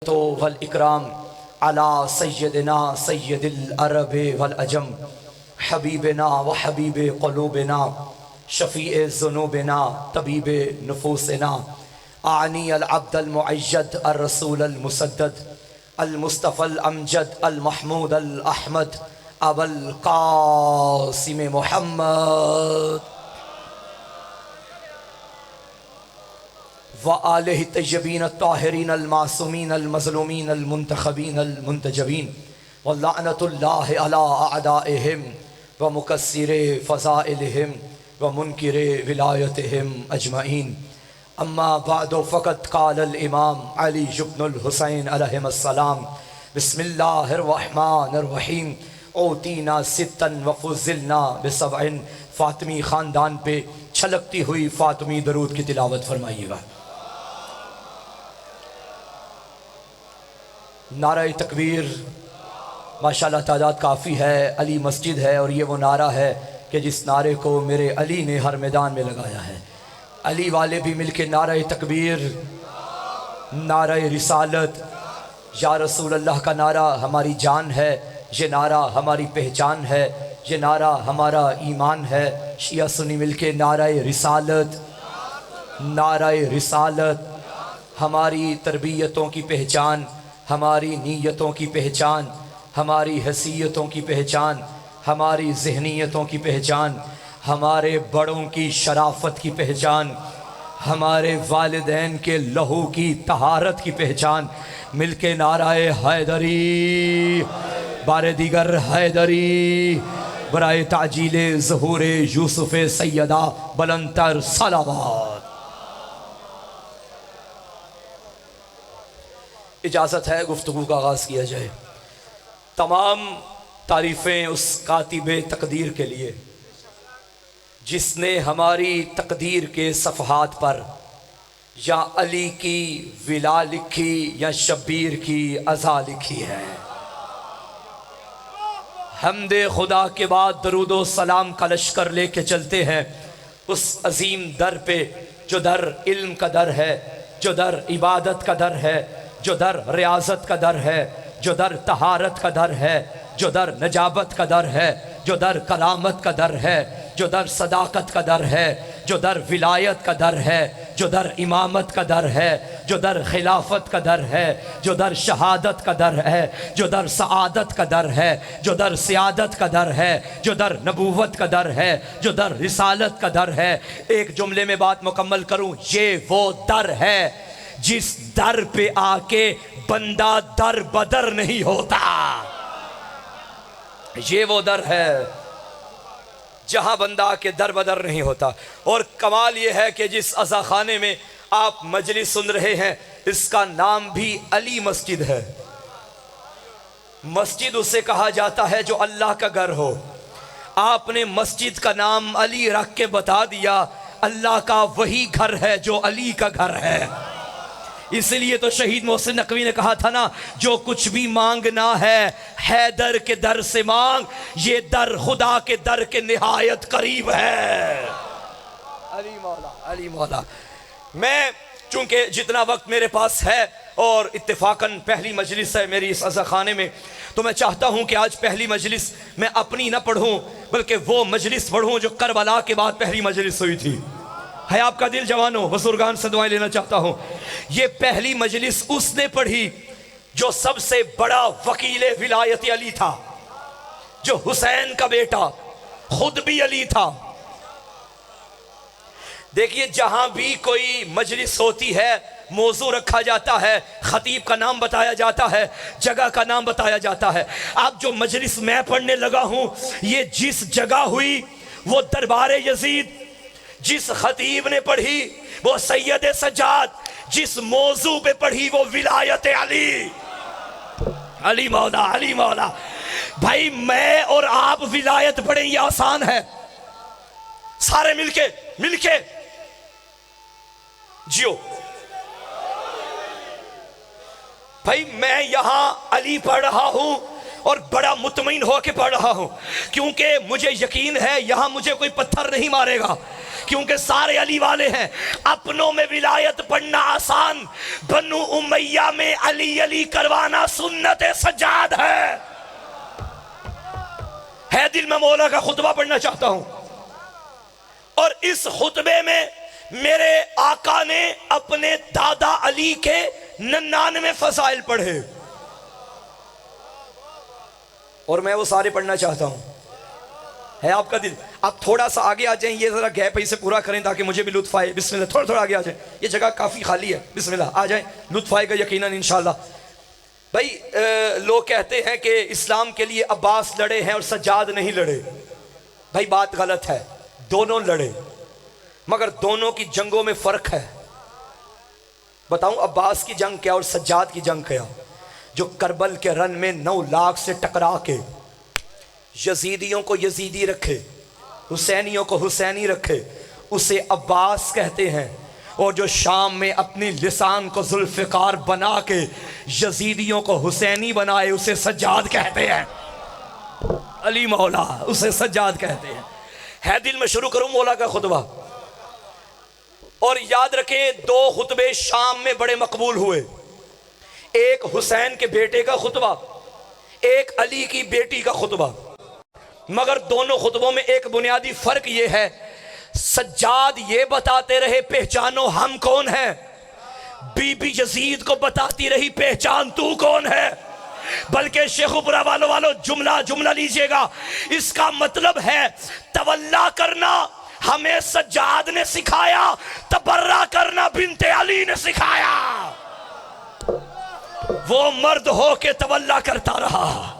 तो वल इकराम अला सय्यदना सय्यदिल अरब वल अजम हबीबना व हबीब क़ुलूबना शफ़ीए ज़ुनूबना तबीब नुफूसना आनी अल अब्दल मुअय्यद अर रसूल अल मुसद्दद अल मुस्तफ़ल अमजद अल महमूद अल अहमद अबल क़ासिम मुहम्मद व आलिहि तय्यबीन अत्ताहिरीन अल मासूमीन अल मज़लूमीन अल मुंतखबीन अल मुंतजबीन व लअनतुल्लाहि अला अअदाइहिम व मुकस्सिरि फ़ज़ाइलिहिम व मुनकिरि विलायतिहिम अजमईन। अम्मा बअदु फ़क़द क़ाल अल इमाम अली इब्नुल हुसैन अलैहिस्सलाम बिस्मिल्लाहिर रहमानिर रहीम औतीना सित्तन व फ़ुज़्ज़िलना बिसबअन। फ़ातिमी ख़ानदान पे छलकती हुई फ़ातिमी दरूद की तिलावत फरमाइएगा। नारा तकबीर माशाल्लाह तादाद काफ़ी है। अली मस्जिद है और ये वो नारा है कि जिस नारे को मेरे अली ने हर मैदान में लगाया है। अली वाले भी मिलके नारा तकबीर, नारा रिसालत, या रसूल अल्लाह का नारा हमारी जान है, ये नारा हमारी पहचान है, ये नारा हमारा ईमान है। शिया सुन्नी मिलके नारा रिसालत, नारा रिसालत हमारी तरबियतों की पहचान, हमारी नीयतों की पहचान, हमारी हैसियतों की पहचान, हमारी ज़हनियतों की पहचान, हमारे बड़ों की शराफत की पहचान, हमारे वालिदैन के लहू की तहारत की पहचान। मिलके नाराए हैदरी बारे दीगर हैदरी बराए ताजीले ज़हूरे यूसुफ़ सैयदा बुलंदतर सलावत। इजाज़त है गुफ्तगू का आगाज़ किया जाए। तमाम तारीफ़ें उस कातिबे तकदीर के लिए जिसने हमारी तकदीर के सफ़हात पर या अली की विला लिखी या शब्बीर की अज़ा लिखी है। हमदे खुदा के बाद दरूदो सलाम का लश्कर लेके चलते हैं उस अजीम दर पे जो दर इल्म का दर है, जो दर इबादत का दर है, जो दर रियाजत का दर है, जो दर तहारत का दर है, जो दर नजाबत का दर है, जो दर कलामत का दर है, जो दर सदाकत का दर है, जो दर विलायत का दर है, जो दर इमामत का दर है, जो दर खिलाफत का दर है, जो दर शहादत का दर है, जो दर सआदत का दर है, जो दर सियादत का दर है, जो दर नबूवत का दर है, जो दर रिसालत का दर है। एक जुमले में बात मुकम्मल करूं, ये वो दर है जिस दर पे आके बंदा दर बदर नहीं होता। ये वो दर है जहां बंदा आके दर बदर नहीं होता। और कमाल ये है कि जिस अज़ा खाने में आप मजलिस सुन रहे हैं इसका नाम भी अली मस्जिद है। मस्जिद उसे कहा जाता है जो अल्लाह का घर हो। आपने मस्जिद का नाम अली रख के बता दिया, अल्लाह का वही घर है जो अली का घर है। इसलिए तो शहीद मोहसिन नकवी ने कहा था ना, जो कुछ भी मांगना है हैदर के दर से मांग, ये दर खुदा के दर के निहायत करीब है। अली मौला, अली मौला। मैं चूंकि जितना वक्त मेरे पास है और इत्तेफाकन पहली मजलिस है मेरी इस अज़ा खाने में, तो मैं चाहता हूं कि आज पहली मजलिस मैं अपनी ना पढ़ूं बल्कि वो मजलिस पढ़ूं जो करबला के बाद पहली मजलिस हुई थी। है आपका दिल जवानो, बुजुर्गान से दुआएं लेना चाहता हूं। ये पहली मजलिस उसने पढ़ी जो सबसे बड़ा वकील विलायत अली था, जो हुसैन का बेटा खुद भी अली था। देखिए जहां भी कोई मजलिस होती है मौजू रखा जाता है, खतीब का नाम बताया जाता है, जगह का नाम बताया जाता है। अब जो मजलिस मैं पढ़ने लगा हूं ये जिस जगह हुई वो दरबार यजीद, जिस खतीब ने पढ़ी वो सैयद सज्जाद, जिस मौजू पे पढ़ी वो विलायत अली। अली मौला, अली मौला। भाई मैं और आप विलायत पढ़े ये आसान है, सारे मिलके मिलके जियो। भाई मैं यहां अली पढ़ रहा हूं, और बड़ा मुतमईन होकर पढ़ रहा हूं, क्योंकि मुझे यकीन है यहां मुझे कोई पत्थर नहीं मारेगा, क्योंकि सारे अली वाले हैं। अपनों में विलायत पढ़ना आसान, बनु उमैया में अली अली करवाना सुन्नत सज्जाद है दिल में मौला का खुतबा पढ़ना चाहता हूं। और इस खुतबे में मेरे आका ने अपने दादा अली के 99 फसाइल पढ़े और मैं वो सारे पढ़ना चाहता हूं। है आपका दिल? आप थोड़ा सा आगे आ जाएं, ये जरा गैप इसे पूरा करें ताकि मुझे भी लुत्फ आए। बिस्मिल्लाह, थोड़ा थोड़ा आगे आ जाएं, ये जगह काफ़ी खाली है। बिस्मिल्लाह आ जाएं, लुत्फ आएगा यकीनन इंशाल्लाह। भाई लोग कहते हैं कि इस्लाम के लिए अब्बास लड़े हैं और सज्जाद नहीं लड़े। भाई बात गलत है, दोनों लड़े, मगर दोनों की जंगों में फ़र्क है। बताऊं अब्बास की जंग क्या और सज्जाद की जंग क्या? जो करबल के रन में 9 लाख से टकरा के यजीदियों को यजीदी रखे, हुसैनियों को हुसैनी रखे, उसे अब्बास कहते हैं। और जो शाम में अपनी लिसान को जुल्फ़िकार बना के यजीदियों को हुसैनी बनाए, उसे सज्जाद कहते हैं। अली मौला, उसे सज्जाद कहते हैं। है दिल में शुरू करूं मौला का खुतबा। और याद रखें, 2 खुतबे शाम में बड़े मकबूल हुए। एक हुसैन के बेटे का खुतबा, एक अली की बेटी का खुतबा। मगर दोनों खुतबों में एक बुनियादी फर्क यह है, सज्जाद ये बताते रहे पहचानो हम कौन है, बीबी यजीद को बताती रही पहचान तू कौन है। बल्कि शेखुपुरा वालों जुमला जुमला लीजिएगा, इसका मतलब है तवल्ला करना हमें सज्जाद ने सिखाया, तबर्रा करना बिनते अली ने सिखाया। वो मर्द हो के तवल्ला करता रहा,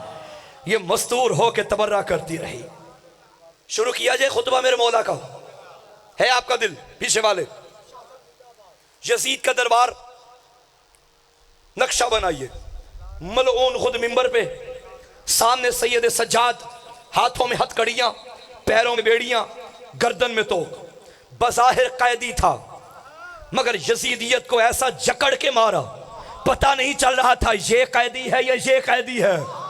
ये मस्तूर हो के तबर्रा करती रही। शुरू किया जाए खुतबा मेरे मौला का। है आपका दिल? पीछे वाले यजीद का दरबार, नक्शा बनाइए। मलऊन खुद मिंबर पे, सामने सैयद सज्जाद, हाथों में हथकड़ियां, पैरों में बेड़ियां, गर्दन में तोक। बज़ाहिर कैदी था, मगर यजीदियत को ऐसा जकड़ के मारा, पता नहीं चल रहा था ये कैदी है या ये कैदी है।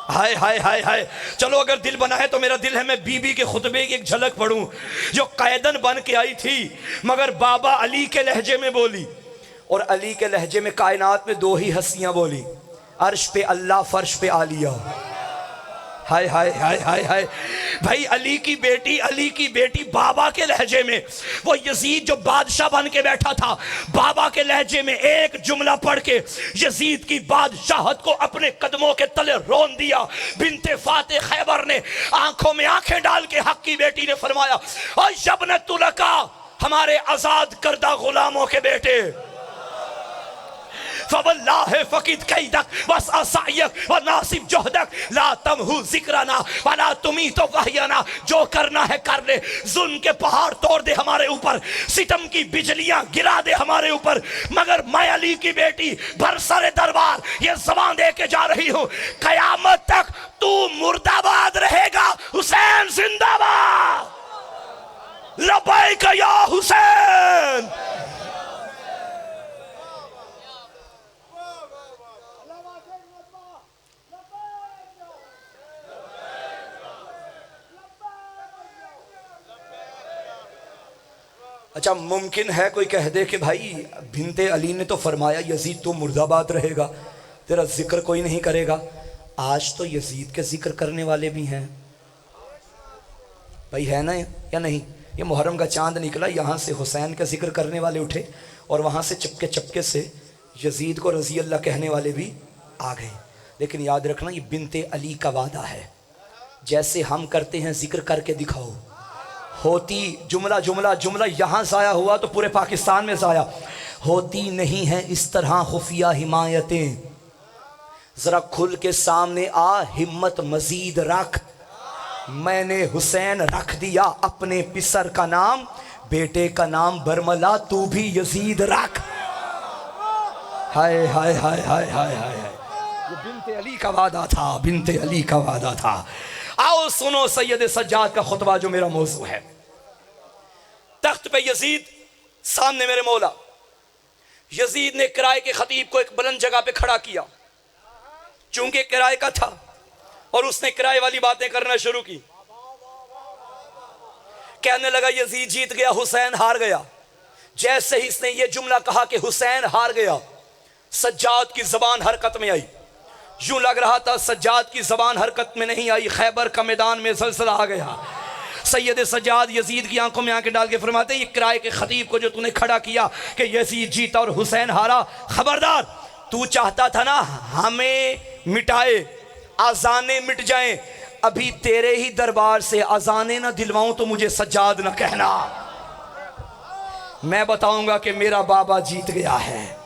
हाय हाय हाय हाय। चलो अगर दिल बना है तो मेरा दिल है मैं बीबी के खुतबे की एक झलक पढ़ूं, जो कैदन बन के आई थी मगर बाबा अली के लहजे में बोली। और अली के लहजे में कायनात में 2 ही हस्तियां बोली, अर्श पे अल्लाह, फर्श पे आलिया। हाय हाय हाय हाय हाय। भाई अली की बेटी बाबा के लहजे में, वो यजीद जो बादशाह बन के बैठा था, बाबा के लहजे में एक जुमला पढ़ के यजीद की बादशाहत को अपने कदमों के तले रोन दिया। बिनते फाते खैबर ने आंखों में आंखें डाल के हक की बेटी ने फरमाया, और यब्न तुलका, हमारे आजाद करदा गुलामों के बेटे, फवल्लाह फकीद कैदक वस असायक व नासिब जोहदक ला तमहु जिक्रना वला तुमी तो वहयना। जो करना है कर ले, जुल्म के पहाड़ तोड़ दे हमारे ऊपर, सितम की बिजलियां गिरा दे हमारे ऊपर, मगर मैं अली की बेटी बरसरे दरबार ये ज़बान दे के जा रही हूं, कयामत तक तू मुर्दाबाद रहेगा, हुसैन जिंदाबाद, लबैक या हुसैन। अच्छा, मुमकिन है कोई कह दे कि भाई बिनते अली ने तो फरमाया यजीद तो मुर्दाबाद रहेगा, तेरा जिक्र कोई नहीं करेगा। आज तो यजीद के जिक्र करने वाले भी हैं भाई, है ना या नहीं? ये मुहर्रम का चांद निकला, यहाँ से हुसैन का जिक्र करने वाले उठे और वहाँ से चपके चपके से यजीद को रज़ी अल्लाह कहने वाले भी आ गए। लेकिन याद रखना, ये बिनते अली का वादा है, जैसे हम करते हैं जिक्र करके दिखाओ। होती जुमला जुमला जुमला यहाँ ज़ाया हुआ तो पूरे पाकिस्तान में ज़ाया। होती नहीं है इस तरह खुफिया हिमायतें, ज़रा खुल के सामने आ, हिम्मत मजीद रख। मैंने हुसैन रख दिया अपने पिसर का नाम, बेटे का नाम बरमला, तू भी यजीद रख। हाय हाय हाय हाय हाय हाय। ये बिनते अली का वादा था, बिनते अली का वादा था। आओ सुनो सैयद सज्जाद का खुतबा जो मेरा मौजू है। तख्त पे यजीद, सामने मेरे मौला। यजीद ने किराए के खतीब को एक बुलंद जगह पे खड़ा किया, चूंकि किराए का था और उसने किराए वाली बातें करना शुरू की। कहने लगा यजीद जीत गया, हुसैन हार गया। जैसे ही इसने ये जुमला कहा कि हुसैन हार गया, सज्जाद की जबान हरकत में आई। यूं लग रहा था सज्जाद की जबान हरकत में नहीं आई, खैबर का मैदान में जलजला आ गया। सैयद सज्जाद यजीद की आंखों में आंखें डाल के फरमाते, ये किराए के खतीब को जो तूने खड़ा किया कि यजीद जीता और हुसैन हारा, खबरदार, तू चाहता था ना हमें मिटाए, अजाने मिट जाएं, अभी तेरे ही दरबार से अजाने ना दिलवाऊं तो मुझे सज्जाद ना कहना। मैं बताऊंगा कि मेरा बाबा जीत गया है।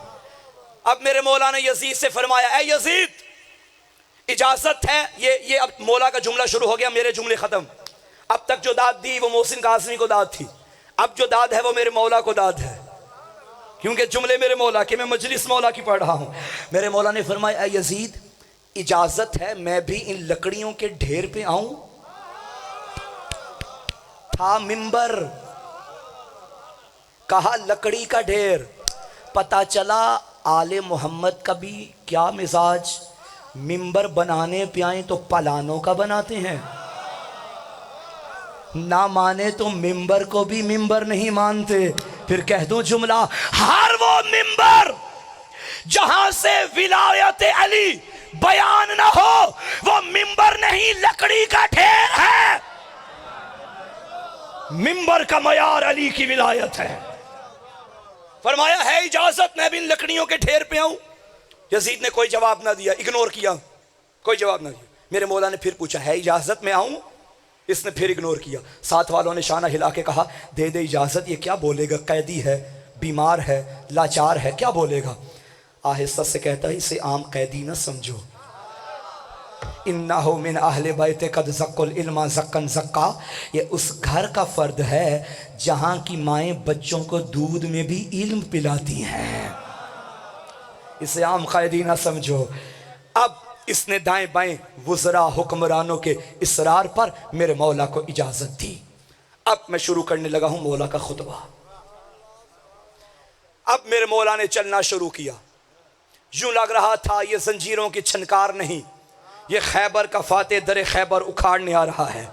अब मेरे मौला ने यजीद से फरमाया, ऐ यजीद, इजाजत है, ये अब मौला का जुमला शुरू हो गया, मेरे जुमले खत्म। अब तक जो दाद दी वो मोहसिन कासमी को दाद थी, अब जो दाद है वो मेरे मौला को दाद है, क्योंकि जुमले मेरे मौला के, मैं मजलिस मौला की पढ़ रहा हूं। मेरे मौला ने फरमाया, ऐ यजीद, इजाजत है मैं भी इन लकड़ियों के ढेर पे आऊं? था मिंबर, कहा लकड़ी का ढेर। पता चला आले मोहम्मद का भी क्या मिजाज, मिंबर बनाने पे आए तो पलानों का बनाते हैं, ना माने तो मिंबर को भी मिंबर नहीं मानते। फिर कह दूं जुमला, हर वो मिंबर जहां से विलायत अली बयान ना हो, वो मिंबर नहीं लकड़ी का ढेर है। मिंबर का मयार अली की विलायत है। फरमाया, है इजाजत मैं भी इन लकड़ियों के ढेर पे आऊं? यजीद ने कोई जवाब ना दिया, इग्नोर किया, कोई जवाब ना दिया। मेरे मौला ने फिर पूछा, है इजाजत मैं आऊं? इसने फिर इग्नोर किया। साथ वालों ने शाना हिला के कहा, दे दे इजाजत, ये क्या बोलेगा, कैदी है, बीमार है, लाचार है, क्या बोलेगा? आहिस्ता से कहता है, इसे आम कैदी ना समझो, इन्नहु मिन अहले बैत कद ज़क्कुल इल्मा ज़क्कन ज़क्का, ये उस घर का फर्द है जहां की माएँ बच्चों को दूध में भी इल्म पिलाती हैं, इसे आम कैदी ना समझो। अब इसने दाएं बाएं वुज़रा हुक्मरानों के इसरार पर मेरे मौला को इजाजत दी। अब मैं शुरू करने लगा हूं मौला का खुतबा। अब मेरे मौला ने चलना शुरू किया। यूं लग रहा था ये जंजीरों की छनकार नहीं, ये खैबर का फाते दर खैबर उखाड़ने आ रहा है,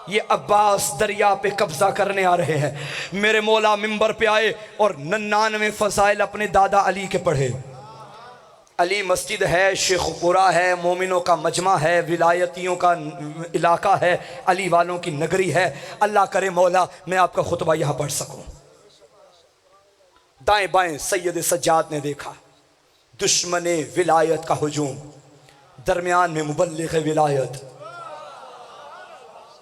ये अब्बास दरिया पे कब्जा करने आ रहे हैं। मेरे मौला मिंबर पे आए और 99 फजाइल अपने दादा अली के पढ़े। अली मस्जिद है, शेखपुरा है, मोमिनों का मजमा है, विलायतियों का इलाका है, अली वालों की नगरी है। अल्लाह करे मौला मैं आपका खुतबा यहाँ पढ़ सकूं। दाएं बाएं सैयद सज्जाद ने देखा, दुश्मने विलायत का हुजूम, दरमियान में मुबल्लिग विलायत।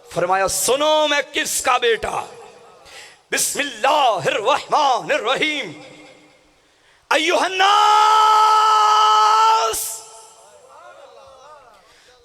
फरमाया, सुनो मैं किसका बेटा, बिस्मिल्लाहिर्रहमानिर्रहीम, अय्युहन्नास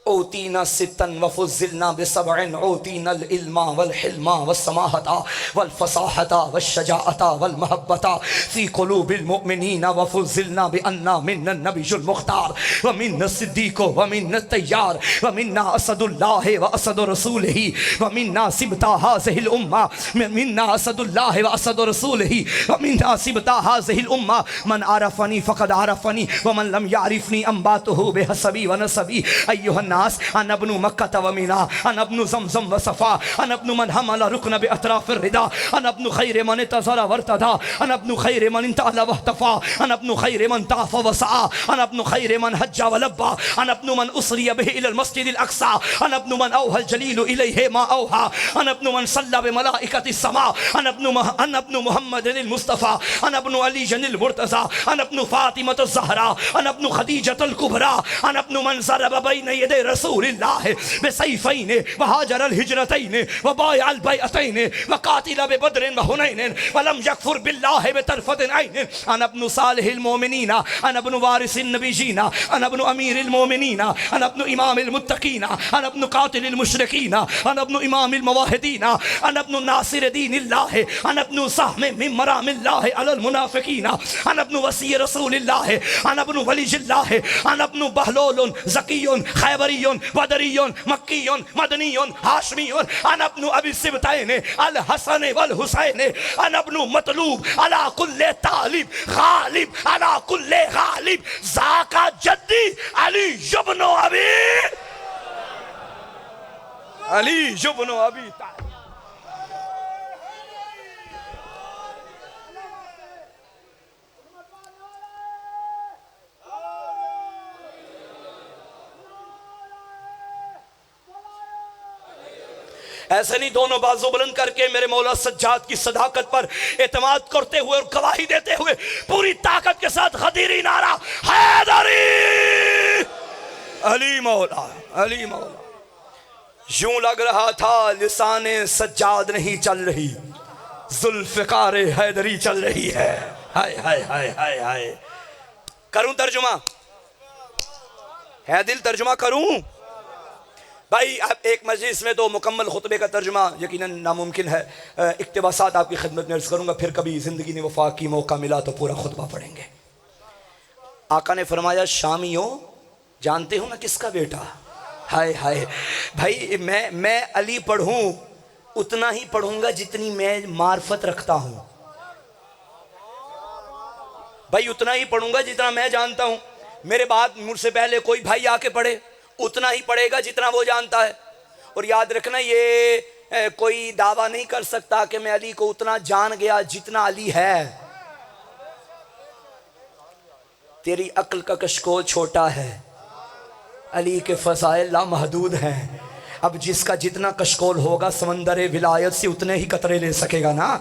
ओतीना सितन वफुज़िलना बिसबअन, ओतीनल इल्मा वल हिल्मा वस्समाहता वल फसाहता वश्शजाअता वल महब्बता फी कुलूबिल मुमिनीना वफुज़िलना बिअन्ना मिन्नन नबियुल मुख्तार व मिन्ना सिद्दीको व मिन्ना तैयार व मिन्ना असदुल्लाह व असदु रसूलिही व मिन्ना सिबता हाज़िहिल उम्मा, मिन्ना असदुल्लाह व असदु रसूलिही व मिन्ना सिबता हाज़िहिल उम्मा, मन आरफनी फ़क़द आरफनी व मन लम यारिफनी अंबातुहु बिहसबी व नसबी, अय्युहन अनबनु मक्का तवमीना, अनबनु ज़मज़म व सफ़ा, अनबनु मन हमला रुकन बि अतराफ़िर रिदा, अनबनु खैर मन तज़रा वर्तदा, अनबनु खैर मन इंतअला वहतफ़ा, अनबनु खैर मन ताफ़ व सआ, अनबनु खैर मन हज्जा व लब्बा, अनबनु मन उसरिया बिहि इलल मस्जिदिल अक़सा, अनबनु मन औहल जलीलु इलैहि मा औहा, अनबनु मन सल्ला बि मलाइकतिस समा, अनबनु मुहम्मदिल मुस्तफ़ा, अनबनु अली जनिल मुर्तज़ा, अनबनु फ़ातिमतुज़ ज़हरा, अनबनु खदीजतुल कुबरा, अनबनु मन ज़रब बैन यदै रसूलिल्लाह बिसैफ़ैन व हाजरल हिजरतैन व बायअल बैअतैन व क़ातिल बिबद्र व हुनैन व लम यकफुर बिल्लाह बितरफ़तिन ऐन, अना इब्नु सालिहिल मोमिनीना, अना इब्नु वारिसिन नबिय्यीना, अना इब्नु अमीरिल मोमिनीना, अना इब्नु इमामिल मुत्तक़ीना, अना इब्नु क़ातिलिल मुशरिकीना, अना इब्नु इमामिल मुवाहिदीना, अना इब्नु नासिर दीनिल्लाह, अना इब्नु सहम मिन मरामिल्लाह अलल मुनाफ़िक़ीना, अना इब्नु वसी रसूलिल्लाह, अना इब्नु वलिय्यिल्लाह, अना इब्नु बहलूल ज़कियुन खैबरियुन अमीयुन बदरियुन मक्कियुन मदनियुन हाशमियुन अना इब्नु अबी सिबतैन अल हसन वल हुसैन अना इब्नु मतलूब अला कुल्ले तालिब गालिब अला कुल्ले गालिब ज़ाका जद्दी अली इब्नु अबी ऐसे नहीं दोनों बाजू बुलंद करके मेरे मौला सज्जाद की सदाकत पर एतमाद करते हुए और गवाही देते हुए पूरी ताकत के साथ गदीरी नारा हैदरी अली मौला अली मौला। यूं लग रहा था लिसाने सज्जाद नहीं चल रही, जुल्फ़िकार हैदरी चल रही है। हाय हाय हाय हाय हाय। करूं तर्जुमा? है दिल तर्जुमा करूं? भाई अब एक मजलिस में तो मुकम्मल खुतबे का तर्जुमा यकीनन नामुमकिन है। इक्तिबासात आपकी खिदमत में अर्ज़ करूँगा, फिर कभी ज़िंदगी ने वफा की मौका मिला तो पूरा खुतबा पढ़ेंगे। आका ने फरमाया शामियों जानते हो ना किसका बेटा? हाय हाय। भाई मैं अली पढ़ूँ उतना ही पढ़ूँगा जितनी मैं मार्फत रखता हूँ। भाई उतना ही पढ़ूँगा जितना मैं जानता हूँ। मेरे बाद मुझसे पहले कोई भाई आके पढ़े उतना ही पढ़ेगा जितना वो जानता है। और याद रखना ये कोई दावा नहीं कर सकता कि मैं अली को उतना जान गया जितना अली है। तेरी अक्ल का कशकोल छोटा है, अली के फ़ज़ाइल लामहदूद हैं। अब जिसका जितना कशकोल होगा समंदर विलायत से उतने ही कतरे ले सकेगा ना।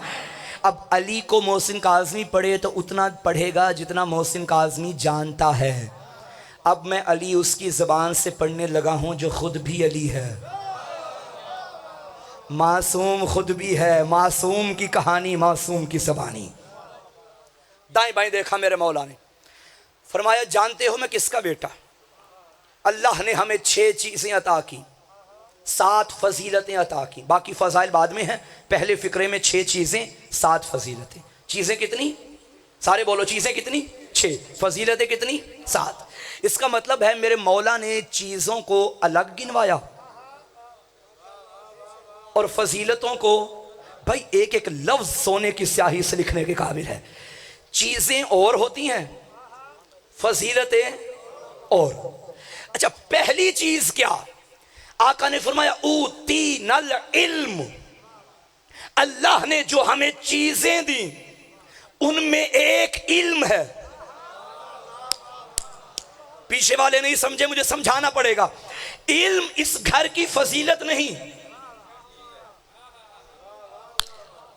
अब अली को मोहसिन काज़मी पढ़े तो उतना पढ़ेगा जितना मोहसिन काज़मी जानता है। अब मैं अली उसकी ज़बान से पढ़ने लगा हूँ जो ख़ुद भी अली है, मासूम खुद भी है। मासूम की कहानी मासूम की ज़बानी। दाएं बाएं देखा मेरे मौला ने, फरमाया जानते हो मैं किसका बेटा? अल्लाह ने हमें 6 चीज़ें अता की, 7 फजीलतें अता की। बाकी फ़ज़ाइल बाद में हैं, पहले फ़िक्रे में 6 चीज़ें 7 फजीलतें। चीज़ें कितनी? सारे बोलो चीज़ें कितनी? 6। फजीलतें कितनी? 7। इसका मतलब है मेरे मौला ने चीज़ों को अलग गिनवाया और फजीलतों को भाई एक एक लफ्ज़ सोने की स्याही से लिखने के काबिल है। चीज़ें और होती हैं, फजीलतें और। अच्छा पहली चीज़ क्या? आका ने फरमाया ऊतीनल इल्म। अल्लाह ने जो हमें चीज़ें दी उनमें एक इल्म है। पीछे वाले नहीं समझे, मुझे समझाना पड़ेगा। इल्म इस घर की फजीलत नहीं।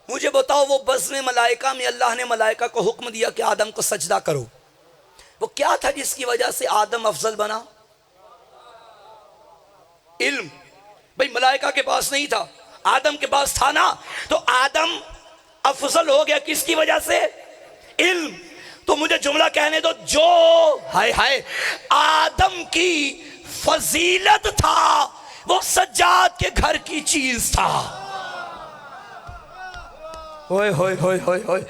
मुझे बताओ वो बज़्म मलाइका में अल्लाह ने मलाइका को हुक्म दिया कि आदम को सजदा करो, वो क्या था जिसकी वजह से आदम अफजल बना? इल्म। भाई मलाइका के पास नहीं था, आदम के पास था ना, तो आदम अफजल हो गया किसकी वजह से? इल्म। तो मुझे जुमला कहने दो, जो हाय हाय आदम की फजीलत था वो सज्जाद के घर की चीज था। होय होय होय होय होय।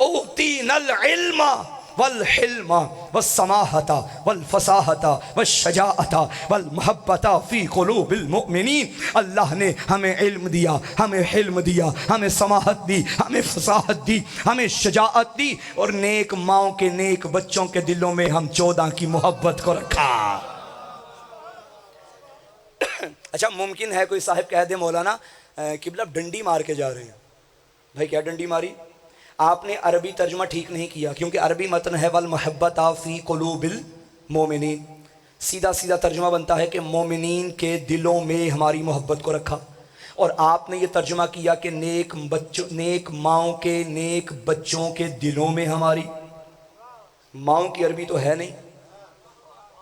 ऊतीनल इल्मा वल हिल्मा वस समाहता वल फसाहता वस शजाअता वल मोहब्बता फी कुलूबिल मुमिनीन। अल्लाह ने हमें इल्म दिया, हमें हिल्म दिया, हमें समाहत दी, हमें फसाहत दी, हमें शजाअत दी और नेक माओं के नेक बच्चों के दिलों में हम 14 की मोहब्बत को रखा। अच्छा मुमकिन है कोई साहिब कह दे मौलाना किबला डंडी मार के जा रहे हैं। भाई क्या डंडी मारी? आपने अरबी तर्जुमा ठीक नहीं किया, क्योंकि अरबी मतन है वल मोहब्बत फी कुलूबिल मोमिनीन। सीधा सीधा तर्जुमा बनता है कि मोमिनीन के दिलों में हमारी मोहब्बत को रखा। और आपने ये तर्जुमा किया कि नेक बच्चों, नेक माओं के नेक बच्चों के दिलों में हमारी। माओं की अरबी तो है नहीं,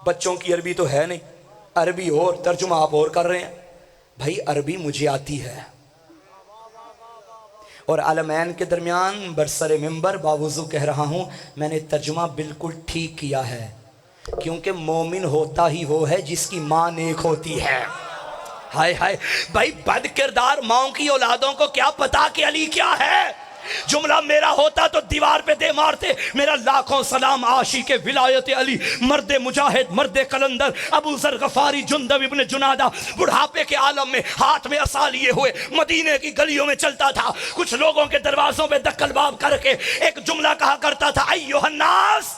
बच्चों की अरबी तो है नहीं, अरबी और तर्जुमा आप और कर रहे हैं। भाई अरबी मुझे आती है और अलमैन के दरमियान बरसरे मिंबर बावुज़ू कह रहा हूँ मैंने तर्जुमा बिल्कुल ठीक किया है, क्योंकि मोमिन होता ही वो है जिसकी माँ नेक होती है। हाय हाय। भाई बद किरदार माओं की औलादों को क्या पता कि अली क्या है? जुमला मेरा होता तो दीवार पे दे मारते। मेरा लाखों सलाम आशिक विलायत अली, मर्द मुजाहिद, मर्द कलंदर, अबू जर गफारी, जुंदब इब्ने जुनादा, बुढ़ापे के आलम में हाथ में असा लिए हुए मदीने की गलियों में चलता था। कुछ लोगों के दरवाजों पे दक्कलबाब करके एक जुमला कहा करता था, अय्युहन्नास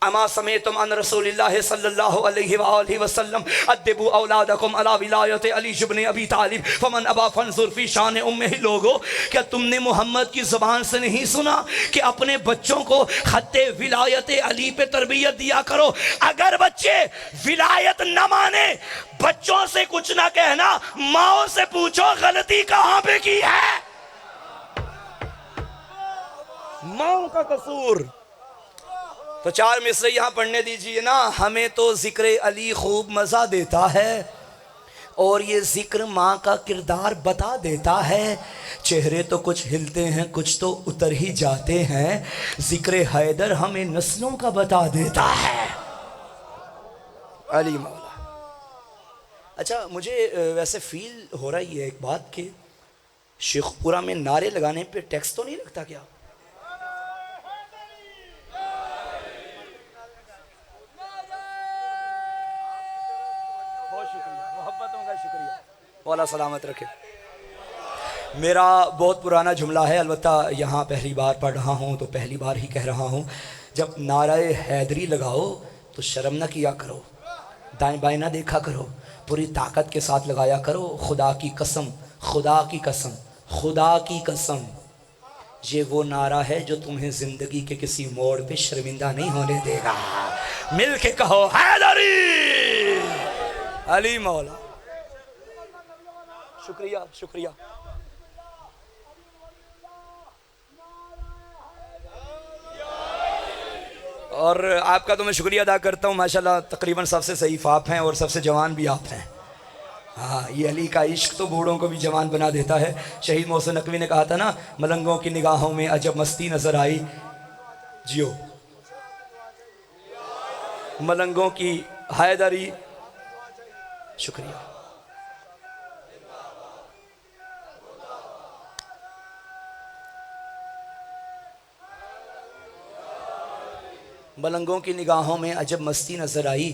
अमा समेतुम अन रसूलिल्लाह सल्लल्लाहु अलैहि वसल्लम अद्दिबु औलादकुम अला विलायत अली इब्न अबी तालिब फमन अबा फंजुर फी शान उम्मिही। लोगो, क्या तुमने मोहम्मद की जुबान से नहीं सुना कि अपने बच्चों को खत्ते विलायत अली पे तरबियत दिया करो। अगर बच्चे विलायत न माने, बच्चों से कुछ ना कहना, माओ से पूछो गलती कहां पे की है। माओ का कसूर। तो चार मिसरे यहां पढ़ने दीजिए ना। हमें तो जिक्र अली खूब मजा देता है और ये जिक्र माँ का किरदार बता देता है। चेहरे तो कुछ हिलते हैं, कुछ तो उतर ही जाते हैं। जिक्र हैदर हमें नस्लों का बता देता है। अली मौला। अच्छा, मुझे वैसे फील हो रहा है एक बात कि शेखपुरा में नारे लगाने पे टैक्स तो नहीं लगता क्या? वाला सलामत रखे। मेरा बहुत पुराना जुमला है, अलबत्ता यहाँ पहली बार पढ़ रहा हूँ तो पहली बार ही कह रहा हूँ। जब नाराए हैदरी लगाओ तो शर्म ना किया करो, दाएं बाएं ना देखा करो, पूरी ताकत के साथ लगाया करो। खुदा की कसम, खुदा की कसम, खुदा की कसम, ये वो नारा है जो तुम्हें जिंदगी के किसी मोड़ पे शर्मिंदा नहीं होने देगा। मिल के कहो हैदरी, अली मौला। शुक्रिया, शुक्रिया। और आपका तो मैं शुक्रिया अदा करता हूँ। माशाल्लाह तकरीबन सबसे सहीफ आप हैं और सबसे जवान भी आप हैं। हाँ, ये अली का इश्क तो बूढ़ों को भी जवान बना देता है। शहीद मोहसिन नकवी ने कहा था ना, मलंगों की निगाहों में अजब मस्ती नजर आई। जियो मलंगों की हैदरी। शुक्रिया। मलंगों की निगाहों में अजब मस्ती नजर आई,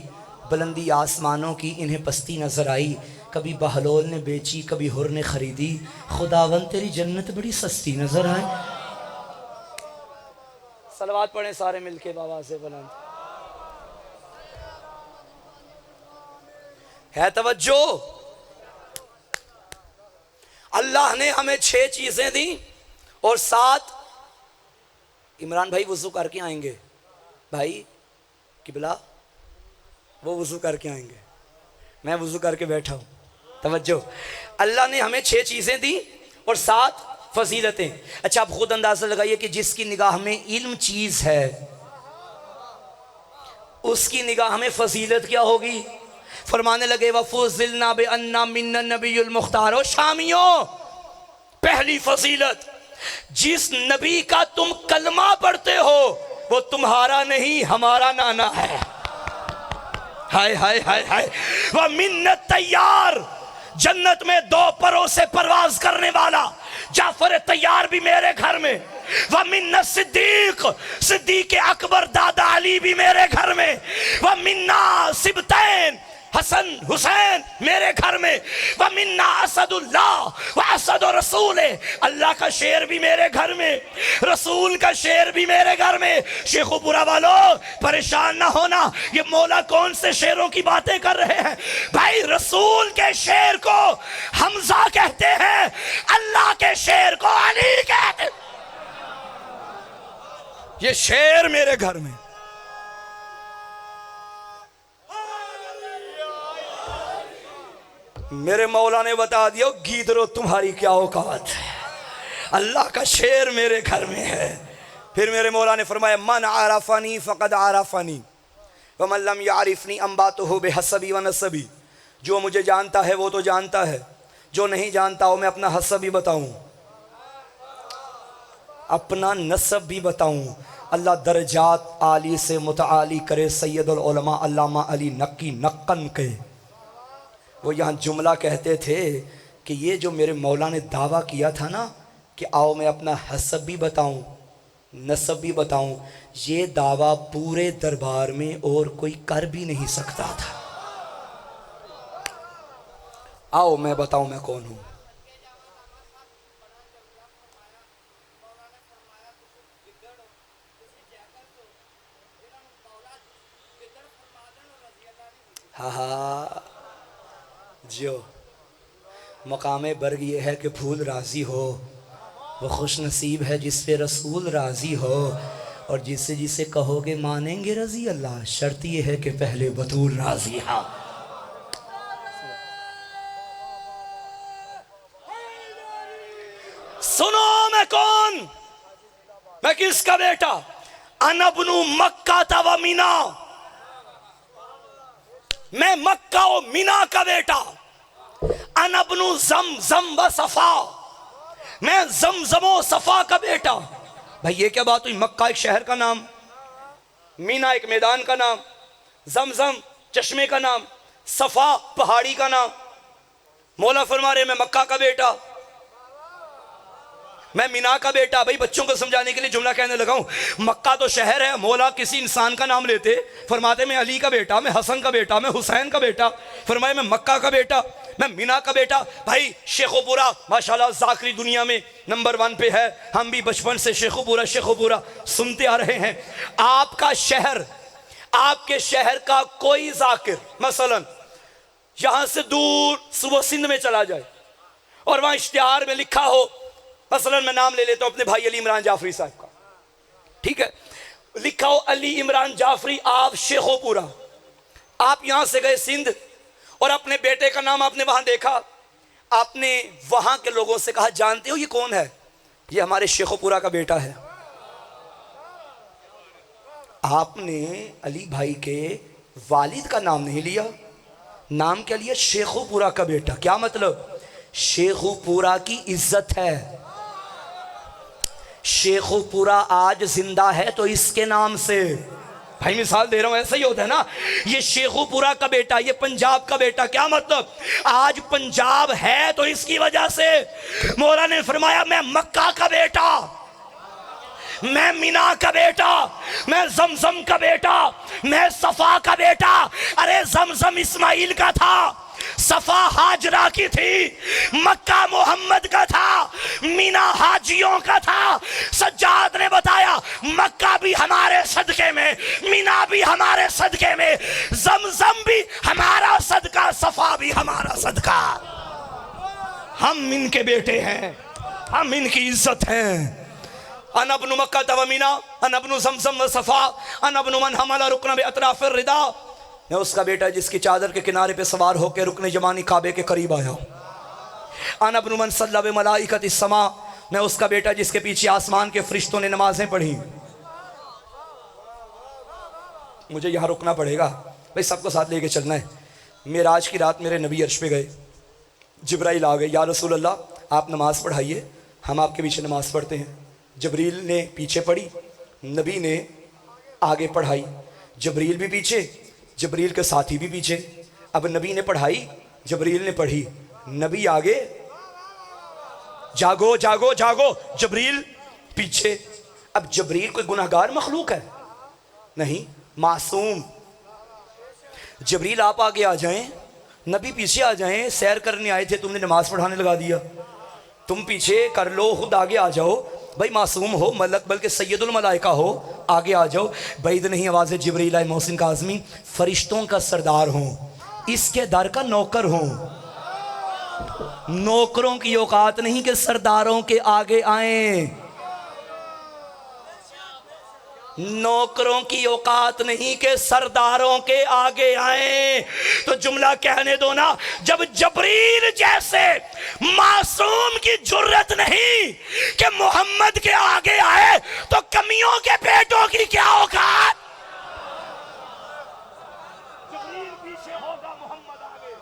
बुलंदी आसमानों की इन्हें पस्ती नजर आई। कभी बहलोल ने बेची, कभी हुर ने खरीदी, खुदावन तेरी जन्नत बड़ी सस्ती नजर आए। सलवात पढ़ें सारे मिलके बाबा से बुलंद। है तवज्जो। अल्लाह ने हमें 6 चीजें दी और 7। इमरान भाई वुजू करके आएंगे, भाई किबला वो वुजू करके आएंगे, मैं वुजू करके बैठा हूँ। तवज्जो। अल्लाह ने हमें 6 चीज़ें दी और 7 फजीलतें। अच्छा, आप खुद अंदाजा लगाइए कि जिसकी निगाह में इल्म चीज़ है उसकी निगाह में फजीलत क्या होगी। फरमाने लगे वफ़ुज़िलना बिअन्ना मिन्नन नबियुल मुख्तार। शामियों, पहली फजीलत, जिस नबी का तुम कलमा पढ़ते हो वो तुम्हारा नहीं हमारा नाना है। हाय हाय हाय हाय। वह मिन्नत तैयार, जन्नत में 2 परों से परवाज करने वाला जाफर तैयार भी मेरे घर में। वह मिन्नत सिद्दीक, सिद्दीक अकबर दादा अली भी मेरे घर में। वह मिन्ना सिबतैन, हसन हुसैन मेरे घर में। वह मिन्ना असदुल्लाह व असद रसूल, अल्लाह का शेर भी मेरे घर में, रसूल का शेर भी मेरे घर में। शेखुपुरा वालों परेशान ना होना, ये मौला कौन से शेरों की बातें कर रहे हैं भाई। रसूल के शेर को हमजा कहते हैं, अल्लाह के शेर को अली कहते। ये शेर मेरे घर में। मेरे मौला ने बता दिया, गीदरो तुम्हारी क्या औकात है। अल्लाह का शेर मेरे घर में है। फिर मेरे मौला ने फरमाया, मन आरफनी फ़क़द आरफनी व मन लम यारिफनी अम्बातुहु बिहसबी व नसबी। जो मुझे जानता है वो तो जानता है, जो नहीं जानता हो मैं अपना हसब भी बताऊं, अपना नसब भी बताऊं। अल्लाह दर्जात आली से मुतआली करे सैयदुल उलमा अल्लामा अली नक्की नक्कन के। वो यहाँ जुमला कहते थे कि ये जो मेरे मौला ने दावा किया था ना कि आओ मैं अपना हसब भी बताऊं, नसब भी बताऊं। ये दावा पूरे दरबार में और कोई कर भी नहीं सकता था। आओ मैं बताऊं मैं कौन हूं। हा हा, जो मकाम बर्ग ये है कि फूल राज़ी हो, वो खुश नसीब है जिस पे रसूल राज़ी हो, और जिसे जिसे कहोगे मानेंगे रज़ी अल्लाह, शर्त ये है कि पहले बतूल राज़ी। हाँ, सुनो मैं कौन, मैं किसका बेटा। अनबनु मक्का तव मीना, मैं मक्का और मीना का बेटा। अनबनु जमजम व सफा, मैं जमजमो सफा का बेटा। भाई ये क्या बात हुई, मक्का एक शहर का नाम, मीना एक मैदान का नाम, जमजम चश्मे का नाम, सफा पहाड़ी का नाम। मौला फरमा रहे मैं मक्का का बेटा, मैं मीना का बेटा। भाई बच्चों को समझाने के लिए जुमला कहने लगा हूं। मक्का तो शहर है, मौला किसी इंसान का नाम लेते, फरमाते मैं अली का बेटा, मैं हसन का बेटा, मैं हुसैन का बेटा। फरमाए मैं मक्का का बेटा, मैं मीना का बेटा। भाई शेखोपुरा माशाल्लाह जाकिरी दुनिया में नंबर 1 पे है। हम भी बचपन से शेखोपुरा शेखोपुरा सुनते आ रहे हैं। आपका शहर, आपके शहर का कोई जाकिर मसलन यहां से दूर सुबह सिंध में चला जाए और वहां इश्तिहार में लिखा हो, मसलन मैं नाम ले लेता हूं अपने भाई अली इमरान जाफरी साहब का, ठीक है, लिखा हो अली इमरान जाफरी आप शेखोपुरा। आप यहां से गए सिंध और अपने बेटे का नाम आपने वहां देखा, आपने वहां के लोगों से कहा जानते हो ये कौन है, ये हमारे शेखोपुरा का बेटा है। आपने अली भाई के वालिद का नाम नहीं लिया, नाम क्या लिया, शेखोपुरा का बेटा। क्या मतलब, शेखोपुरा की इज्जत है। शेखोपुरा आज जिंदा है तो इसके नाम से। भाई मिसाल दे रहा हूं, ऐसा ही होता है ना, ये शेखोपुरा का बेटा, ये पंजाब का बेटा। क्या मतलब, आज पंजाब है तो इसकी वजह से। मौला ने फरमाया मैं मक्का का बेटा, मैं मीना का बेटा, मैं जमजम का बेटा, मैं सफा का बेटा। अरे जमजम इस्माइल का था, सफा हाजरा की थी, मक्का मोहम्मद का था, मीना हाजियों का था। सज्जाद ने बताया मक्का भी हमारे सदके में, मीना भी हमारे सदके में, जमजम भी हमारा सदका, सफा भी हमारा सदका। हम इनके बेटे हैं, हम इनकी इज्जत हैं। अनबनु मक्का तव मीना, अनबनु जमजम व सफा, अनबनु मन हमला रुकना बे अतराफ रिदा। मैं उसका बेटा जिसकी चादर के किनारे पे सवार होकर रुकने जमानी काबे के करीब आया। अनबनु मन सल्ला बे मलाइकत इस समा, मैं उसका बेटा जिसके पीछे आसमान के फरिश्तों ने नमाजें पढ़ी। मुझे यहाँ रुकना पड़ेगा भाई, सबको साथ लेके चलना है। मेराज की रात मेरे नबी अर्श पे गए, जिब्राइल आ गए, या रसूल अल्लाह आप नमाज़ पढ़ाइए, हम आपके पीछे नमाज़ पढ़ते हैं। जबरील ने पीछे पढ़ी, नबी ने आगे पढ़ाई। जबरील भी पीछे, जबरील के साथी भी पीछे। अब नबी ने पढ़ाई, जबरील ने पढ़ी, नबी आगे, जागो जागो जागो, जबरील पीछे। अब जबरील कोई गुनाहगार मखलूक है नहीं, मासूम। जबरील आप आगे आ जाएं, नबी पीछे आ जाएं, सैर करने आए थे, तुमने नमाज पढ़ाने लगा दिया। तुम पीछे कर लो, खुद आगे आ जाओ। भाई मासूम हो, मलक बल्कि सैयदुल मलाइका हो, आगे आ जाओ। बैद नहीं आवाज़ जिब्रील आए मोहसिन काज़मी, फरिश्तों का सरदार हूँ, इसके दर का नौकर हूँ। नौकरों की औकात नहीं कि सरदारों के आगे आए, नौकरों की औकात नहीं कि सरदारों के आगे आए। तो जुमला कहने दो ना, जब जबरील जैसे मासूम की जुर्रत नहीं कि मोहम्मद के आगे आए, तो कमियों के बेटों की क्या औकात। जबरील पीछे होगा, मोहम्मद आगे।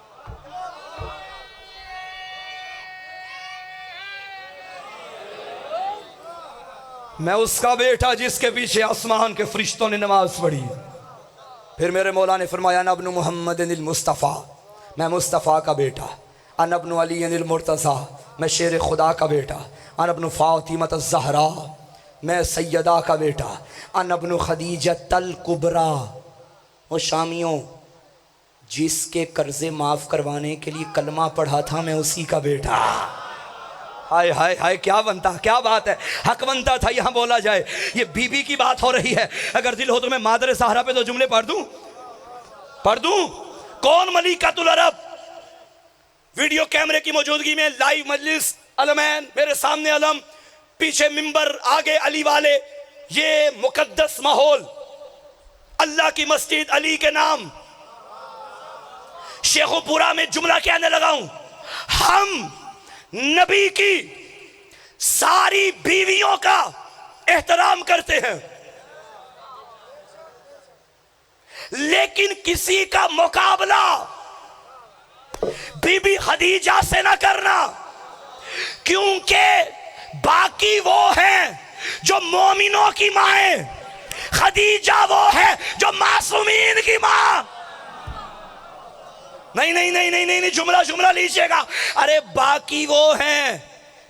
मैं उसका बेटा जिसके पीछे आसमान के फरिश्तों ने नमाज पढ़ी। फिर मेरे मौला ने फरमाया नबनु मोहम्मद मुस्तफ़ा, मैं मुस्तफ़ा का बेटा। अन इब्न अली अनिल मुर्तज़ा, मैं शेर खुदा का बेटा। अन इब्न फ़ातिमत ज़हरा, मैं सैयदा का बेटा। अन इब्न खदीजतल कुबरा, वो शामियों जिसके कर्ज़े माफ़ करवाने के लिए कलमा पढ़ा था, मैं उसी का बेटा। हाय हाय हाय, क्या बनता, क्या बात है, हक बनता था यहाँ बोला जाए। ये बीबी की बात हो रही है, अगर दिल हो तो मैं मादर सहरा पे 2 जुमले पढ़ दूं। कौन मलिकातुल अरब, वीडियो कैमरे की मौजूदगी में लाइव मजलिस, अलमैन मेरे सामने अलम, पीछे मिंबर, आगे अली वाले, ये मुकद्दस माहौल, अल्लाह की मस्जिद अली के नाम। शेखुपुरा में जुमला कहने लगाऊं, हम नबी की सारी बीवियों का एहतराम करते हैं, लेकिन किसी का मुकाबला बीबी खदीजा से ना करना, क्योंकि बाकी वो हैं जो मोमिनों की माएं, खदीजा वो है जो मासूमीन की मां। नहीं नहीं नहीं नहीं नहीं, जुमला लीजिएगा। अरे बाकी वो हैं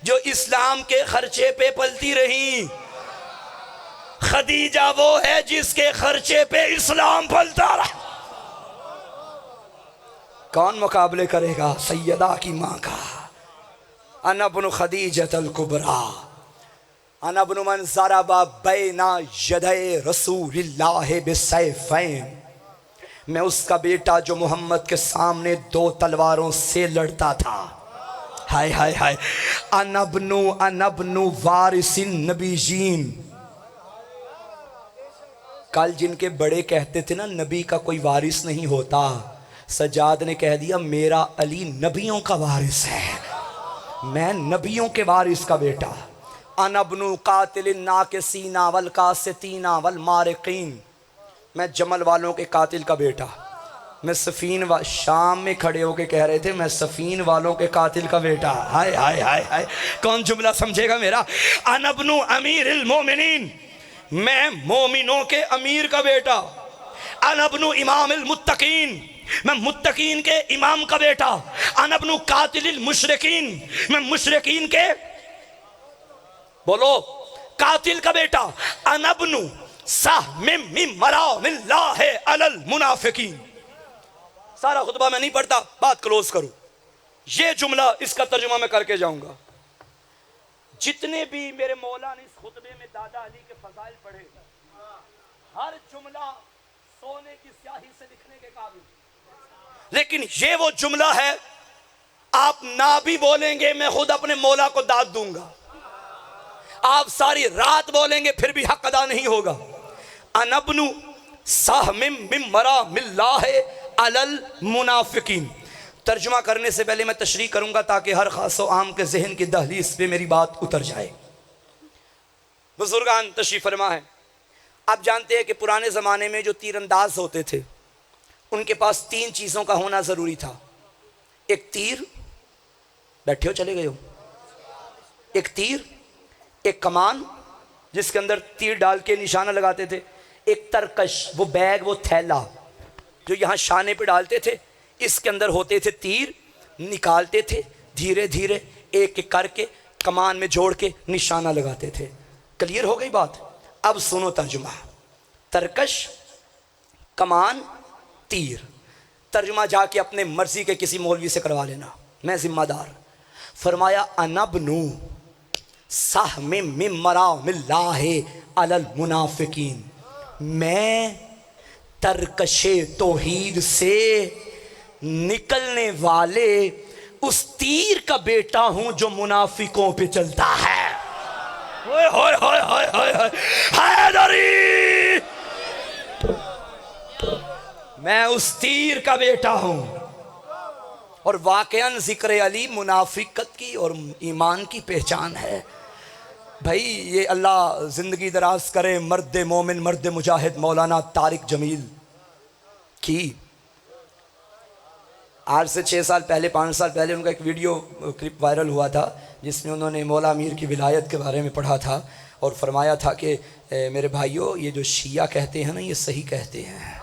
जो इस्लाम के खर्चे पे पलती रही, खदीजा वो है जिसके खर्चे पे इस्लाम पलता रहा। कौन मुकाबले करेगा सैयदा की मां का। अना इब्न खदीजतल कुबरा, अना इब्न मन ज़रबा बैना यदै रसूलिल्लाह बिसैफैन, मैं उसका बेटा जो मोहम्मद के सामने 2 तलवारों से लड़ता था। हाय हाय हाय, अनबनु वारिसिन नबीजीन। कल जिनके बड़े कहते थे ना नबी का कोई वारिस नहीं होता, सज्जाद ने कह दिया मेरा अली नबियों का वारिस है, मैं नबियों के वारिस का बेटा। अनबनु कातिलिन नाकिसीना वल कासितीना वल मारिकीन, मैं जमल वालों के कातिल का बेटा। मैं सफ़ीन शाम में खड़े होके कह रहे थे मैं सफ़ीन वालों के कातिल का बेटा। हाय हाय हाय हाय, कौन जुमला समझेगा मेरा। अनबनु अमीरिल मोमिनीन, मैं मोमिनों के अमीर का बेटा। अनबनु इमामिल मुत्तकीन, मैं मुत्तकीन के इमाम का बेटा। अनबनु कातिलिल मुशरिकीन, मैं मुशरिकीन के बोलो कातिल का बेटा। अनबनु मुनाफिकीन। सारा खुतबा मैं नहीं पढ़ता, बात क्लोज करूं। ये जुमला इसका तर्जुमा मैं करके जाऊंगा। जितने भी मेरे मौला ने इस खुतबे में दादा अली के फजाइल पढ़े, हर जुमला सोने की स्याही से लिखने के काबिल, लेकिन ये वो जुमला है आप ना भी बोलेंगे मैं खुद अपने मौला को दाद दूंगा, आप सारी रात बोलेंगे फिर भी हक अदा नहीं होगा। अनबनु साहमिम मिम्मरा मिल्लाहे अलल मुनाफिकीन। तर्जुमा करने से पहले मैं तशरीह करूंगा ताकि हर खास व आम के जहन की दहलीज पे मेरी बात उतर जाए। बुजुर्गान तशरीफ फरमा है, आप जानते हैं कि पुराने ज़माने में जो तीरंदाज होते थे उनके पास 3 चीज़ों का होना ज़रूरी था। एक तीर, बैठे हो चले गए हो, एक तीर, एक कमान जिसके अंदर तीर डाल के निशाना लगाते थे, एक तरकश, वो बैग, वो थैला जो यहाँ शाने पे डालते थे, इसके अंदर होते थे तीर, निकालते थे धीरे धीरे एक एक करके कमान में जोड़ के निशाना लगाते थे। क्लियर हो गई बात। अब सुनो तर्जुमा। तरकश, कमान, तीर। तर्जुमा जाके अपने मर्जी के किसी मौलवी से करवा लेना, मैं जिम्मेदार। फरमाया अनबनु साहमिम मिम्मरा मिल्लाहे अलल मुनाफिकीन, मैं तरकशे तौहीद से निकलने वाले उस तीर का बेटा हूं जो मुनाफिकों पे चलता है। होय होय होय होय होय होय, हैदरी, मैं उस तीर का बेटा हूं। और वाकयान जिक्र अली मुनाफिकत की और ईमान की पहचान है। भाई ये अल्लाह ज़िंदगी दराज करे मर्द मोमिन मर्द मुजाहिद मौलाना तारिक जमील की। आज से 6 साल पहले 5 साल पहले उनका एक वीडियो क्लिप वायरल हुआ था जिसमें उन्होंने मौला अमीर की विलायत के बारे में पढ़ा था और फरमाया था कि मेरे भाइयों ये जो शिया कहते हैं ना ये सही कहते हैं।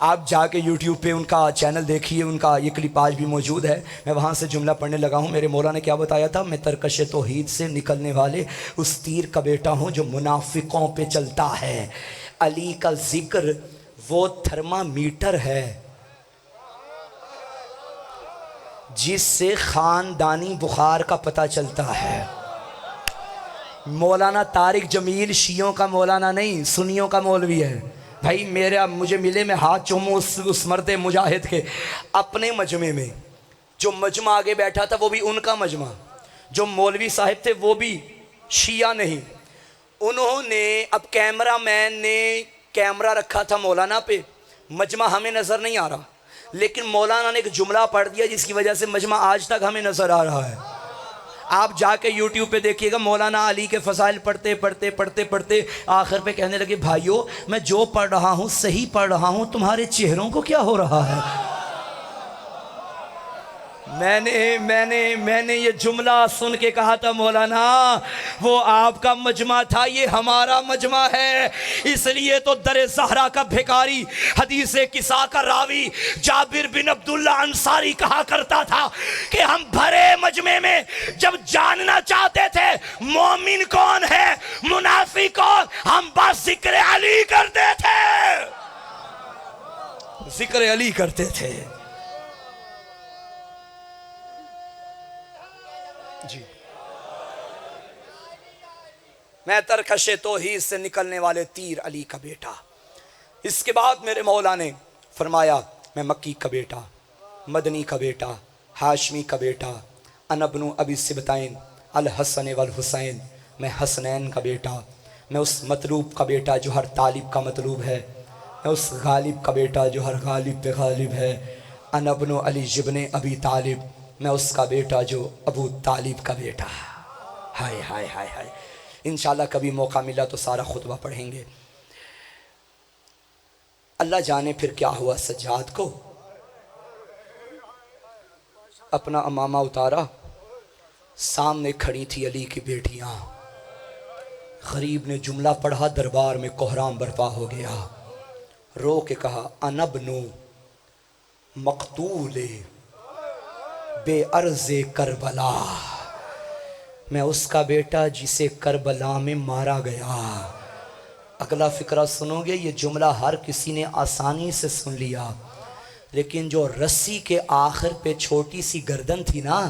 आप जाके यूट्यूब पे उनका चैनल देखिए, उनका ये क्लिप आज भी मौजूद है। मैं वहाँ से जुमला पढ़ने लगा हूँ। मेरे मौला ने क्या बताया था, मैं तरकश तौहीद से निकलने वाले उस तीर का बेटा हूँ जो मुनाफिकों पे चलता है। अली का जिक्र वो थर्मामीटर है जिससे ख़ानदानी बुखार का पता चलता है। मौलाना तारिक जमील शियों का मौलाना नहीं, सुन्नियों का मौलवी है भाई। मुझे मिले, मैं हाथ चूमूं उस मर्द मुजाहिद के। अपने मजमे में जो मजमा आगे बैठा था वो भी उनका मजमा, जो मौलवी साहिब थे वो भी शिया नहीं। उन्होंने, अब कैमरा मैन ने कैमरा रखा था मौलाना पे, मजमा हमें नज़र नहीं आ रहा, लेकिन मौलाना ने एक जुमला पढ़ दिया जिसकी वजह से मजमा आज तक हमें नज़र आ रहा है। आप जाके यूट्यूब पे देखिएगा, मौलाना अली के फ़साइल पढ़ते पढ़ते पढ़ते पढ़ते आखिर पे कहने लगे, भाइयों मैं जो पढ़ रहा हूँ सही पढ़ रहा हूँ, तुम्हारे चेहरों को क्या हो रहा है। मैंने ये जुमला सुन के कहा था, मौलाना वो आपका मजमा था, ये हमारा मजमा है। इसलिए तो दर ज़हरा का भिखारी, हदीस किसा का रावी जाबिर बिन अब्दुल्ला अंसारी कहा करता था कि हम भरे मजमे में जब जानना चाहते थे मोमिन कौन है मुनाफिक कौन, हम बस जिक्र अली करते थे, जिक्र अली करते थे जी। मैं तरकशे तौहीद से निकलने वाले तीर अली का बेटा। इसके बाद मेरे मौला ने फरमाया, मैं मक्की का बेटा, मदनी का बेटा, हाशमी का बेटा, अनबनु अबी सिबतैन अल हसन वल हुसैन, मैं हसनैन का बेटा, मैं उस मतलूब का बेटा जो हर तालिब का मतलूब है, मैं उस गालिब का बेटा जो हर गालिब पे गालिब है। अनबनु अली जिब्ने अबी तालिब, मैं उसका बेटा जो अबू तालिब का बेटा। हाय हाय हाय हाय। इंशाल्लाह कभी मौका मिला तो सारा खुतबा पढ़ेंगे। अल्लाह जाने फिर क्या हुआ सज्जाद को। अपना अमामा उतारा, सामने खड़ी थी अली की बेटियां। गरीब ने जुमला पढ़ा, दरबार में कोहराम बर्पा हो गया। रो के कहा, अनबनु मकतूले बेअर्ज़े करबला, मैं उसका बेटा जिसे करबला में मारा गया। अगला फ़िक्रा सुनोगे, ये जुमला हर किसी ने आसानी से सुन लिया, लेकिन जो रस्सी के आखिर पे छोटी सी गर्दन थी ना,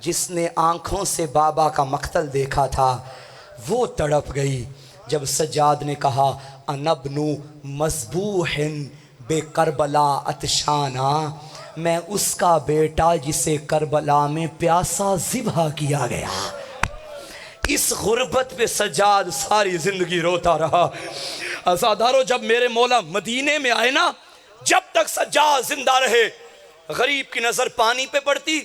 जिसने आँखों से बाबा का मक्तल देखा था, वो तड़प गई जब सज्जाद ने कहा, अनबनु मज़बूहिन बे करबला अतशाना, मैं उसका बेटा जिसे करबला में प्यासा ज़िबहा किया गया। इस गुर्बत पे सज्जाद सारी ज़िंदगी रोता रहा। अज़ादारों, जब मेरे मौला मदीने में आए ना, जब तक सज्जाद जिंदा रहे, गरीब की नज़र पानी पे पड़ती,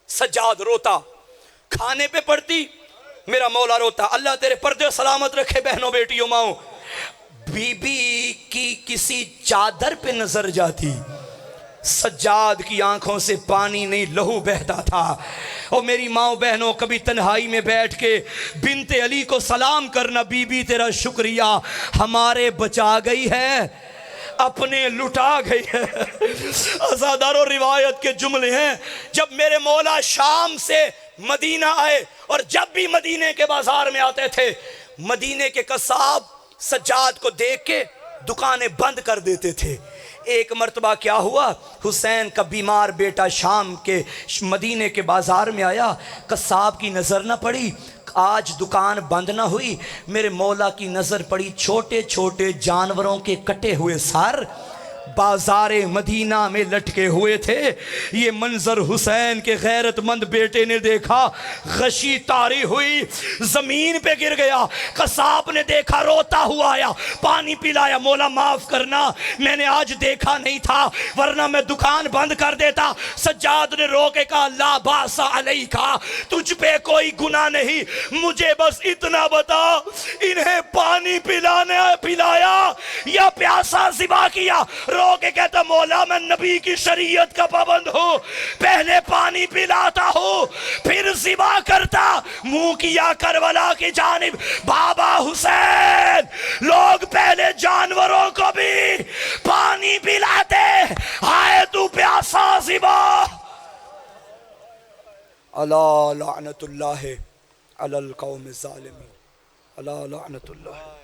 सज्जाद रोता, खाने पे पड़ती, मेरा मौला रोता। अल्लाह तेरे पर्दे सलामत रखे बहनों बेटियों माओ। बीबी की किसी चादर पे नजर जाती, सज्जाद की आंखों से पानी नहीं लहू बहता था। और मेरी माओ बहनों, कभी तन्हाई में बैठ के बिनते अली को सलाम करना, बीबी तेरा शुक्रिया हमारे बचा गई है, अपने लुटा गई है। अज़ादारों, रिवायत के जुमले हैं, जब मेरे मौला शाम से मदीना आए और जब भी मदीने के बाजार में आते थे, मदीने के कसाब सज्जाद को देख के दुकानें बंद कर देते थे। एक मर्तबा क्या हुआ, हुसैन का बीमार बेटा शाम के मदीने के बाजार में आया, कसाब की नज़र न पड़ी, आज दुकान बंद ना हुई, मेरे मौला की नज़र पड़ी छोटे छोटे जानवरों के कटे हुए सर बाजारे मदीना में लटके हुए थे। ये मंजर हुसैन के गैरतमंद बेटे ने देखा, गशी तारी हुई, जमीन पे गिर गया। कसाब ने देखा, रोता हुआ आया, पानी पिलाया, मौला माफ करना, मैंने आज देखा नहीं था, वरना मैं दुकान बंद कर देता। सज्जाद ने रो के कहा, ला बासा अलैका, तुझ पे कोई गुनाह नहीं, मुझे बस इतना बता, इन्हें पानी पिलाया या प्यासा ज़िबा किया? रो के कहता, मौला मैं नबी की शरीयत का पाबंद हूँ, पहले पानी पिलाता हूँ फिर ज़िबा करता। मुंह किया करबला की जानिब, बाबा हुसैन, लोग पहले जानवरों को भी अला लानतुल्लाह अलल कौम ज़ालिमीन, अला लानतुल्लाह।